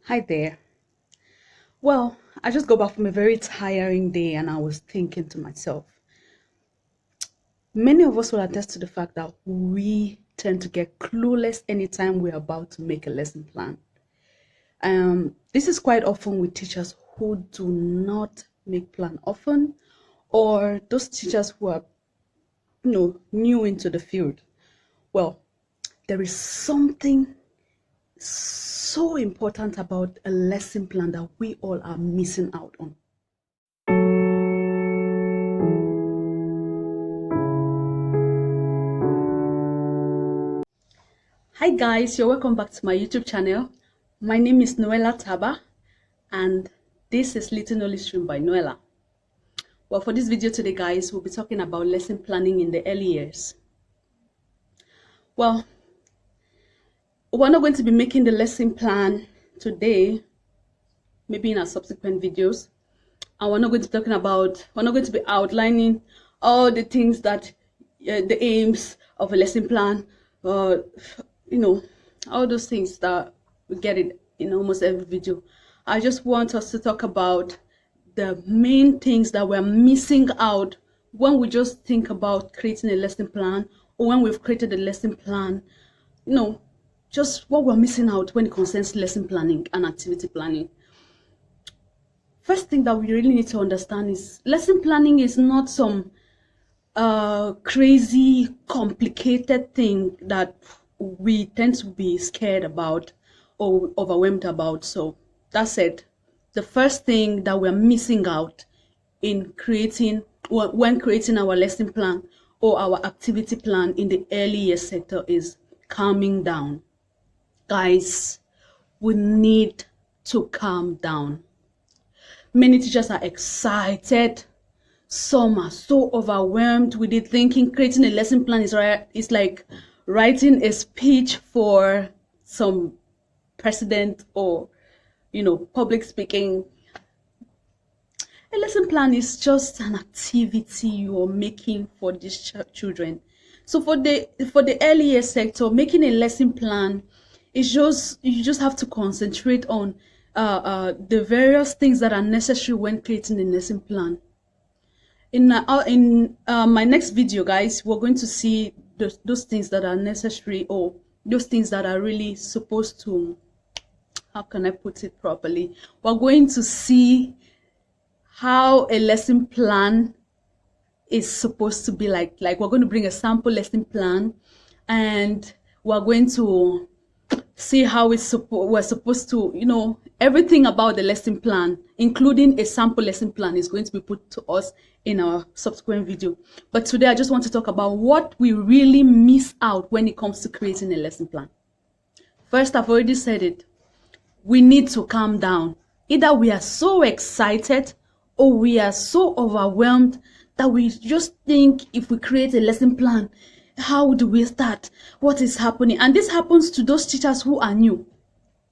Hi there. Well, I just got back from a very tiring day and I was thinking to myself, many of us will attest to the fact that we tend to get clueless anytime we're about to make a lesson plan. This is quite often with teachers who do not make plan often, or those teachers who are, new into the field. Well, there is something so important about a lesson plan that we all are missing out on. Hi guys, you're welcome back to my YouTube channel. My name is Noella Taba and this is LittleNolly'sDream by Noella. Well, for this video today guys, we'll be talking about lesson planning in the early years. Well, we're not going to be making the lesson plan today, maybe in our subsequent videos. And we're not going to be outlining all the things that the aims of a lesson plan, all those things that we get it in almost every video. I just want us to talk about the main things that we're missing out when we just think about creating a lesson plan, or when we've created a lesson plan, just what we're missing out when it concerns lesson planning and activity planning. First thing that we really need to understand is lesson planning is not some crazy, complicated thing that we tend to be scared about or overwhelmed about. So that said, the first thing that we're missing out in when creating our lesson plan or our activity plan in the early years sector is calming down. Guys, we need to calm down. Many teachers are excited. Some are so overwhelmed with it, thinking creating a lesson plan is like writing a speech for some president or, public speaking. A lesson plan is just an activity you're making for these children. So for the early years sector, making a lesson plan is you just have to concentrate on the various things that are necessary when creating a lesson plan. In my next video, guys, we're going to see those things that are necessary, or those things that are really supposed to, how can I put it properly? We're going to see how a lesson plan is supposed to be like we're going to bring a sample lesson plan, and we're going to see how we're supposed to, everything about the lesson plan, including a sample lesson plan, is going to be put to us in our subsequent video. But today I just want to talk about what we really miss out when it comes to creating a lesson plan. First, I've already said it. We need to calm down. Either we are so excited or we are so overwhelmed that we just think if we create a lesson plan, how do we start? What is happening? And this happens to those teachers who are new.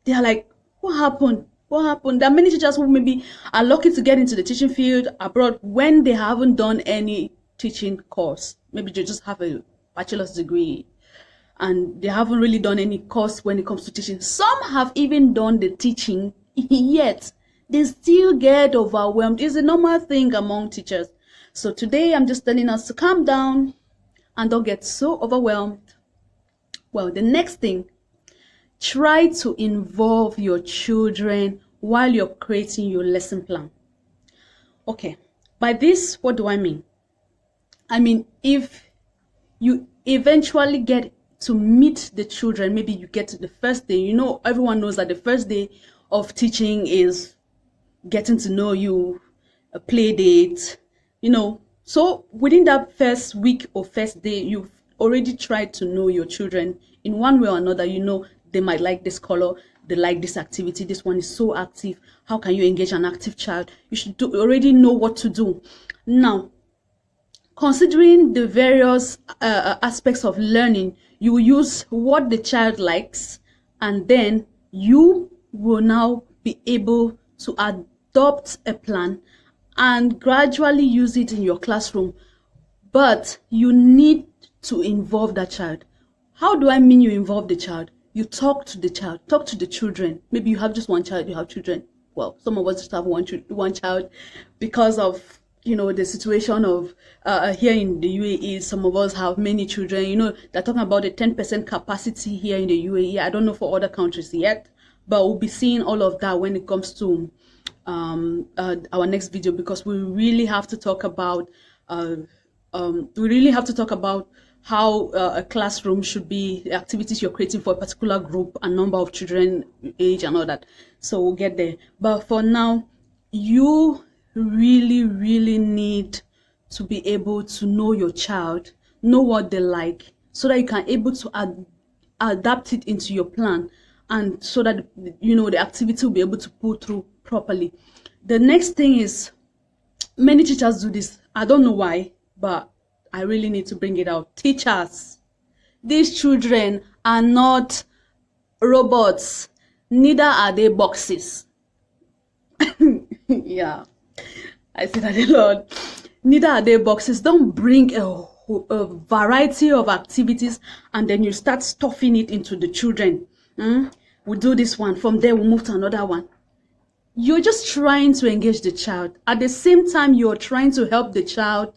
They are like, what happened? What happened? There are many teachers who maybe are lucky to get into the teaching field abroad when they haven't done any teaching course. Maybe they just have a bachelor's degree and they haven't really done any course when it comes to teaching. Some have even done the teaching, yet they still get overwhelmed. It's a normal thing among teachers. So today I'm just telling us to calm down and don't get so overwhelmed. Well, the next thing, try to involve your children while you're creating your lesson plan. Okay, by this, what do I mean? I mean, if you eventually get to meet the children, maybe you get to the first day, everyone knows that the first day of teaching is getting to know you, a play date, So within that first week or first day, you've already tried to know your children in one way or another. They might like this color, they like this activity, this one is so active. How can you engage an active child? You should already know what to do. Now, considering the various aspects of learning, you will use what the child likes, and then you will now be able to adopt a plan and gradually use it in your classroom. But you need to involve that child. How do I mean you involve the child? you talk to the child, talk to the children. Maybe you have just one child, you have children. Well, some of us just have one child because of, you know, the situation of here in the UAE. Some of us have many children. You know, they're talking about the 10% capacity here in the UAE. I don't know for other countries yet, but we'll be seeing all of that when it comes to our next video, because we really have to talk about how a classroom should be, the activities you're creating for a particular group and number of children, age and all that. So we'll get there. But for now, you really need to be able to know your child, know what they like, so that you can able to adapt it into your plan, and so that, you know, the activity will be able to pull through properly. The next thing is, many teachers do this. I don't know why, but I really need to bring it out. Teachers, these children are not robots, neither are they boxes. Yeah, I say that a lot. Neither are they boxes. Don't bring a variety of activities and then you start stuffing it into the children. We'll do this one, from there we'll move to another one. You're just trying to engage the child. At the same time, you're trying to help the child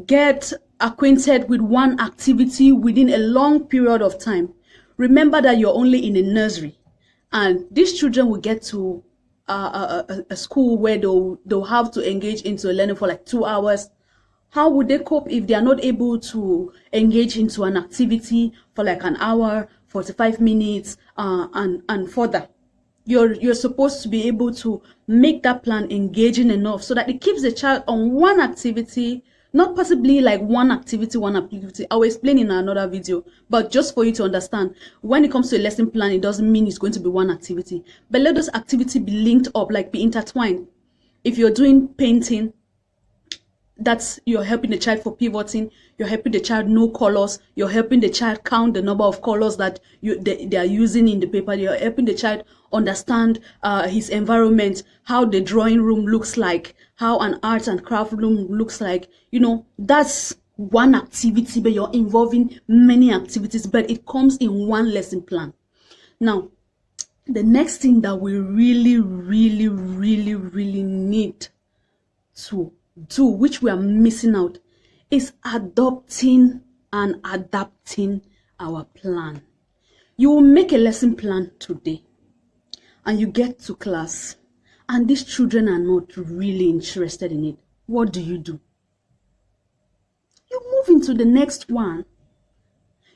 get acquainted with one activity within a long period of time. Remember that you're only in a nursery, and these children will get to a school where they'll have to engage into learning for like 2 hours. How would they cope if they are not able to engage into an activity for like an hour, 45 minutes, and further? You're supposed to be able to make that plan engaging enough so that it keeps the child on one activity, not possibly like one activity. I will explain in another video, but just for you to understand, when it comes to a lesson plan, it doesn't mean it's going to be one activity, but let those activities be linked up, like be intertwined. If you're doing painting, that's, you're helping the child for pivoting, you're helping the child know colors, you're helping the child count the number of colors that they are using in the paper, you're helping the child understand his environment, how the drawing room looks like, how an art and craft room looks like. You know, that's one activity, but you're involving many activities, but it comes in one lesson plan. Now, the next thing that we really need to do, which we are missing out, is adopting and adapting our plan. You will make a lesson plan today and you get to class and these children are not really interested in it. What do? You move into the next one.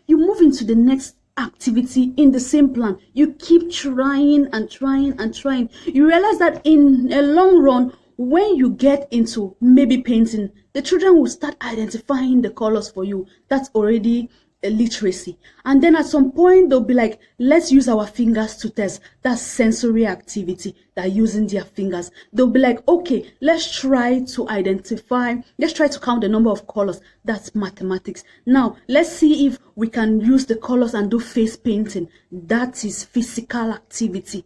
You move into the next activity in the same plan. You keep trying and trying and trying. You realize that in a long run, when you get into maybe painting, the children will start identifying the colors for you. That's already a literacy. And then at some point, they'll be like, let's use our fingers to test. That's sensory activity. They're using their fingers. They'll be like, okay, let's try to count the number of colors. That's mathematics. Now, let's see if we can use the colors and do face painting. That is physical activity.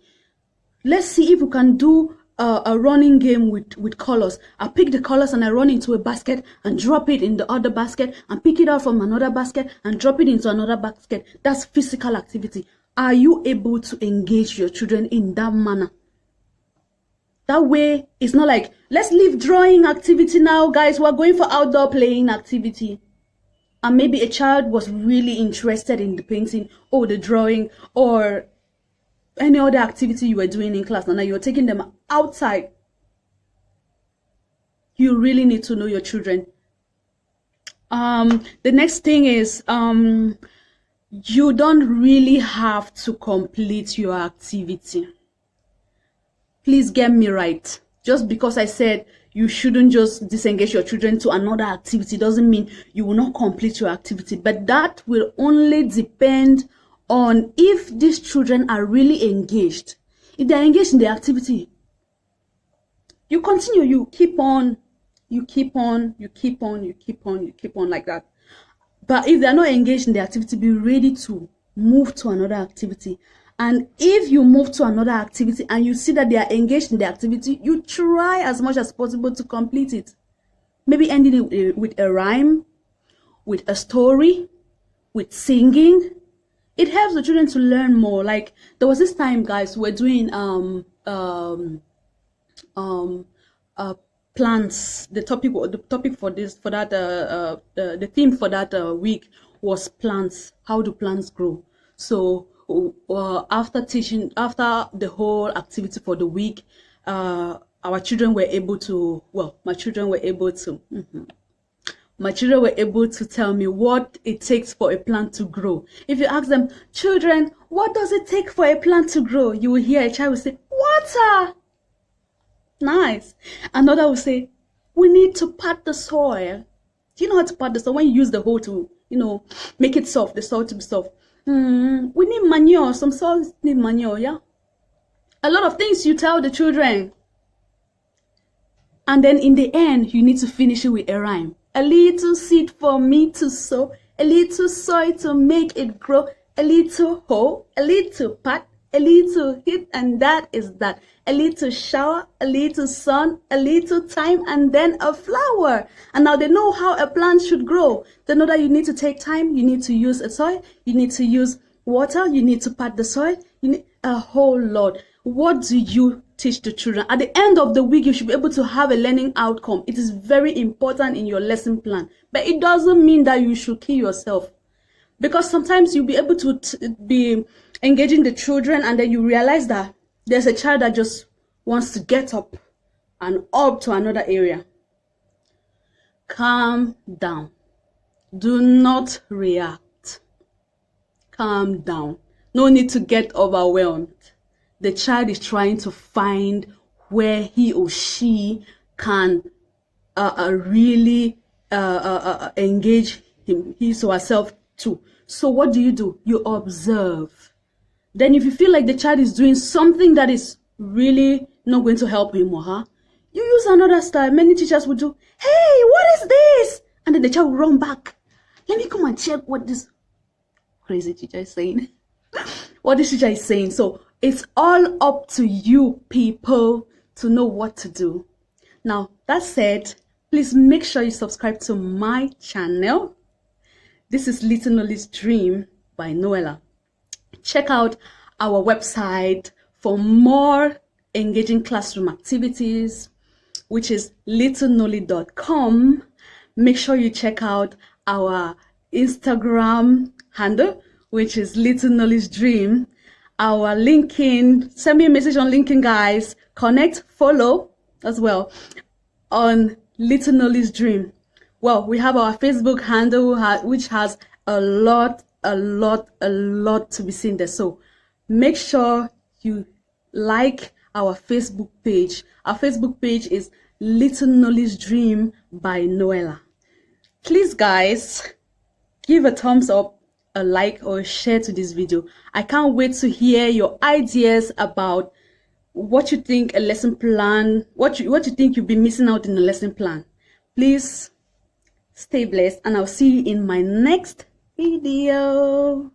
Let's see if we can do a running game with colors. I pick the colors and I run into a basket and drop it in the other basket and pick it out from another basket and drop it into another basket. That's physical activity. Are you able to engage your children in that manner? That way, it's not like, let's leave drawing activity now, guys. We're going for outdoor playing activity. And maybe a child was really interested in the painting or the drawing or any other activity you were doing in class, and now you're taking them outside. You really need to know your children. The next thing is, you don't really have to complete your activity. Please get me right. Just because I said you shouldn't just disengage your children to another activity doesn't mean you will not complete your activity, but that will only depend on if these children are really engaged. If they are engaged in the activity, you continue, you keep on like that. But if they are not engaged in the activity, be ready to move to another activity. And if you move to another activity and you see that they are engaged in the activity, you try as much as possible to complete it. Maybe ending it with a rhyme, with a story, with singing. It helps the children to learn more. Like there was this time, guys, we're doing um plants. The topic for the theme for that week was plants. How do plants grow? So after the whole activity for the week, our children were able to, well, my children were able to tell me what it takes for a plant to grow. If you ask them, children, what does it take for a plant to grow? You will hear a child will say, water. Nice. Another will say, we need to pat the soil. Do you know how to pat the soil? When you use the hoe to, make it soft, the soil to be soft. We need manure. Some soils need manure, yeah? A lot of things you tell the children. And then in the end, you need to finish it with a rhyme. A little seed for me to sow, a little soil to make it grow, a little hoe, a little pat, a little hit, and that is that. A little shower, a little sun, a little time, and then a flower. And now they know how a plant should grow. They know that you need to take time, you need to use a soil, you need to use water, you need to pat the soil, you need a whole lot. What do you teach the children? At the end of the week, you should be able to have a learning outcome. It is very important in your lesson plan. But it doesn't mean that you should kill yourself. Because sometimes you'll be able to be engaging the children, and then you realize that there's a child that just wants to get up and up to another area. Calm down. Do not react. Calm down. No need to get overwhelmed. The child is trying to find where he or she can really engage his or herself to. So what do? You observe. Then if you feel like the child is doing something that is really not going to help him or her, you use another style. Many teachers would do, hey, what is this? And then the child will run back. Let me come and check what this crazy teacher is saying. What this teacher is saying. So it's all up to you people to know what to do. Now, that said, please make sure you subscribe to my channel. This is Little Nolly's Dream by Noella. Check out our website for more engaging classroom activities, which is LittleNolly.com. Make sure you check out our Instagram handle, which is LittleNolly'sDream. Our LinkedIn, send me a message on LinkedIn, guys. Connect, follow as well on Little Nolly's Dream. Well, we have our Facebook handle, which has a lot to be seen there. So make sure you like our Facebook page. Our Facebook page is Little Nolly's Dream by Noella. Please, guys, give a thumbs up, a like, or a share to this video. I can't wait to hear your ideas about what you think a lesson plan, what you think you've been missing out in a lesson plan. Please stay blessed, and I'll see you in my next video.